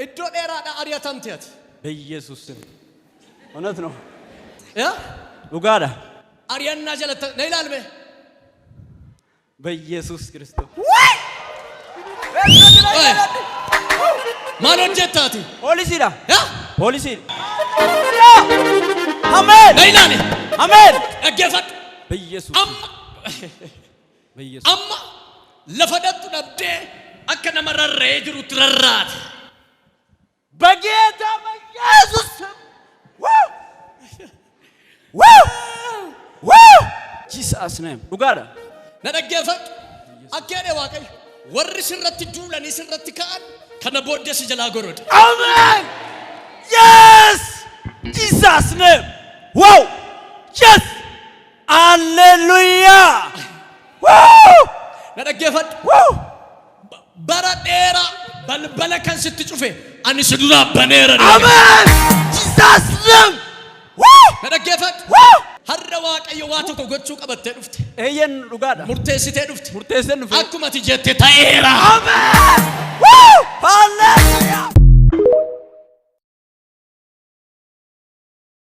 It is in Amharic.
እዶ ዴራዳ አሪያታምቲያት በኢየሱስ ስም እውነት ነው ያ ኡጋዳ አሪያና ጀለተ ነይላልበ በኢየሱስ ክርስቶስ ማን ወጀታቲ ፖሊሲዳ ያ ፖሊሲ አሜን ነይላኔ አሜን እገፈት በኢየሱስ በኢየሱስ አማ ለፈደቱ ደብዴ አከነ መረረ ጅሩ ትረራት በጌታ በኢየሱስ ዋው ጂሰስ ኔም ኡጋዳ ነደገፈት አከኔ ዋቀይ ወር ሲረት ጁለኒ ሲረት ካን ከነቦርደስ ጀላጎሮድ አሜን yes Jesus name wow yes hallelujah wow ነደገፈት wow በራዴራ በልበለከን ስትጩፌ አንስዱራ በኔረ አሜን Jesus name wow ነደገፈት wow ሀረ ዋቀይ ዋቶ ጎቹ ቀበተ ዱፍት ኤየን ኡጋዳ ሙርቴሲቴ ዱፍት ሙርቴሰን አኩማቲ ጀቴ ታኤራ አሜን wow